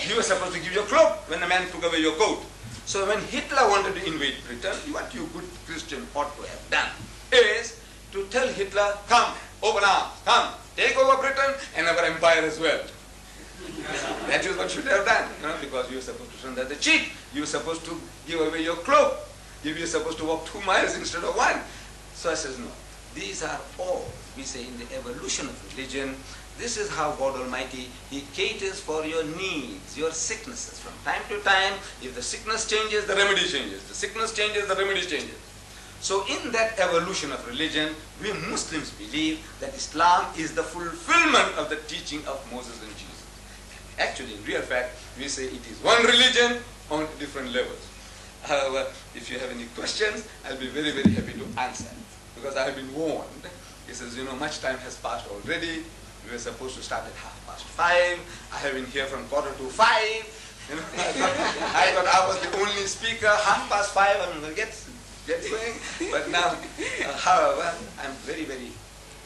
You were supposed to give your cloak when the man took away your coat. So when Hitler wanted to invade Britain, what you good Christian ought to have done is to tell Hitler, come, open arms, come, take over Britain and our empire as well. That is what you should have done, because you were supposed to turn the other cheek. You were supposed to give away your cloak. You were supposed to walk 2 miles instead of 1. So I says, no, these are all, we say, in the evolution of religion. This is how God Almighty, He caters for your needs, your sicknesses. From time to time, if the sickness changes, the remedy changes. The sickness changes, the remedy changes. So in that evolution of religion, we Muslims believe that Islam is the fulfillment of the teaching of Moses and Jesus. Actually, in real fact, we say it is one religion on different levels. However, if you have any questions, I'll be very, very happy to answer. Because I have been warned. He says, much time has passed already. We were supposed to start at 5:30. I have been here from 4:45. I thought I was the only speaker. 5:30, I'm going to get going. But now, however, I'm very, very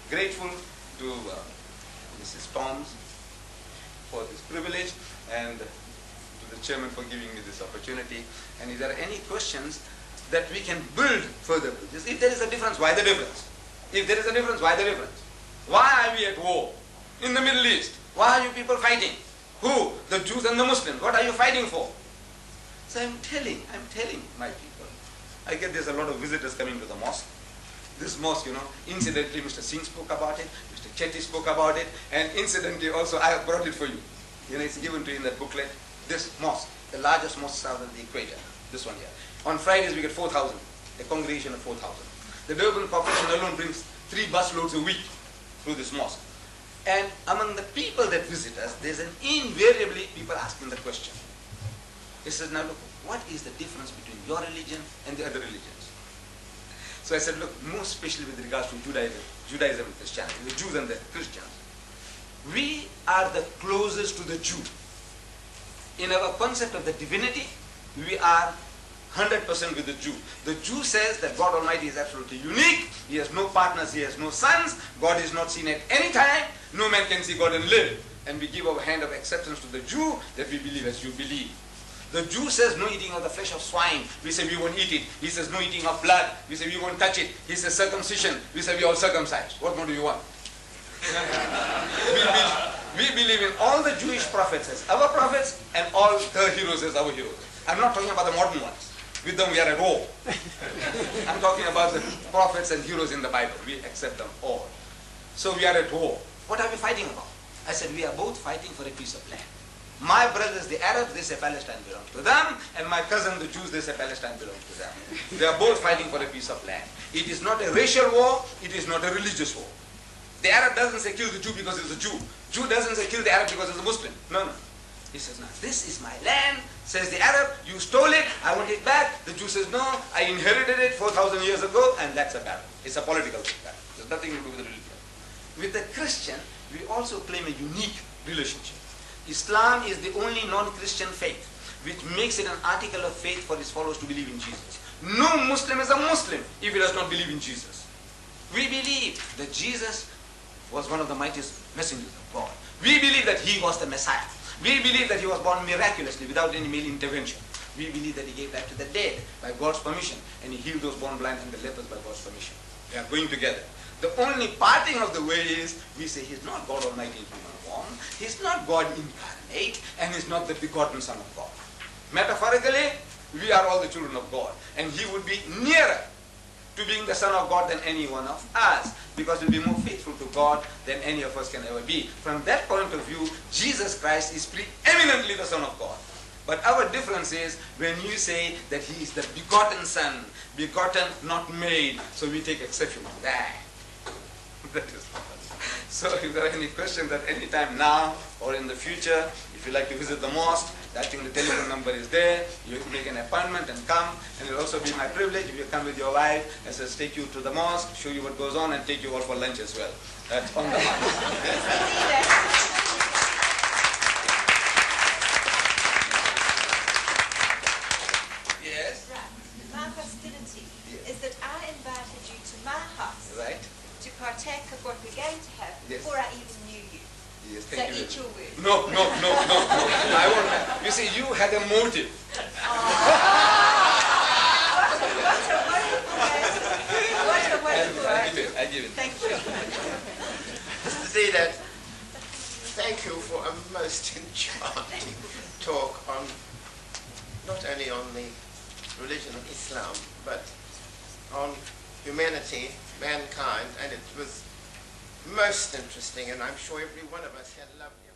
grateful to Mrs. Toms for this privilege and to the chairman for giving me this opportunity. And if there are any questions that we can build further bridges, if there is a difference, why the difference? If there is a difference, why the difference? Why are we at war in the Middle East? Why are you people fighting? Who? The Jews and the Muslims. What are you fighting for? So I'm telling my people. I get there's a lot of visitors coming to the mosque. This mosque, incidentally Mr. Singh spoke about it, Mr. Chetty spoke about it, and incidentally also I have brought it for you. It's given to you in that booklet. This mosque, the largest mosque south of the equator, this one here. On Fridays we get 4,000, a congregation of 4,000. The Durban Corporation alone brings 3 busloads a week through this mosque. And among the people that visit us, there's invariably people asking the question. He says, now look, what is the difference between your religion and the other religions? So I said, look, most especially with regards to Judaism and Christianity, the Jews and the Christians, we are the closest to the Jew. In our concept of the divinity, we are 100% with the Jew. The Jew says that God Almighty is absolutely unique. He has no partners, He has no sons. God is not seen at any time. No man can see God and live. And we give our hand of acceptance to the Jew that we believe as you believe. The Jew says no eating of the flesh of swine. We say we won't eat it. He says no eating of blood. We say we won't touch it. He says circumcision. We say we all circumcised. What more do you want? we believe in all the Jewish prophets as our prophets and all the heroes as our heroes. I'm not talking about the modern ones. With them we are at war. I'm talking about the prophets and heroes in the Bible. We accept them all. So we are at war. What are we fighting about? I said we are both fighting for a piece of land. My brothers, the Arabs, they say Palestine belongs to them, and my cousin, the Jews, they say Palestine belongs to them. They are both fighting for a piece of land. It is not a racial war, it is not a religious war. The Arab doesn't say kill the Jew because he's a Jew. Jew doesn't say kill the Arab because he's a Muslim. No. He says, now this is my land, says the Arab, you stole it, I want it back. The Jew says, no, I inherited it 4,000 years ago, and that's a battle. It's a political battle. There's nothing to do with the religion. With the Christian, we also claim a unique relationship. Islam is the only non-Christian faith which makes it an article of faith for its followers to believe in Jesus. No Muslim is a Muslim if he does not believe in Jesus. We believe that Jesus was one of the mightiest messengers of God. We believe that He was the Messiah. We believe that He was born miraculously without any male intervention. We believe that he gave life to the dead by God's permission, and he healed those born blind and the lepers by God's permission. They are going together. The only parting of the way is we say he's not God Almighty in human form, he's not God incarnate, and he's not the begotten Son of God. Metaphorically, we are all the children of God, and he would be nearer to being the Son of God than any one of us, because he'll be more faithful to God than any of us can ever be. From that point of view, Jesus Christ is preeminently the Son of God. But our difference is when you say that he is the begotten Son, begotten, not made, so we take exception to that. That is all. So if there are any questions at any time now or in the future, if you like to visit the mosque, I think the telephone number is there. You make an appointment and come, and it will also be my privilege if you come with your wife, and says take you to the mosque, show you what goes on, and take you all for lunch as well. That's on the Yes? Right. My hostility is that I invited you to my house Right. to partake of what we're going to have Yes. before I even knew you. Yes, So thank you. eat your words. No. I won't have. You see, you had a motive. What a wonderful I give it. Thank you. To say that, thank you for a most enchanting talk on, not only on the religion of Islam, but on humanity, mankind, and it was most interesting, and I'm sure every one of us had loved you.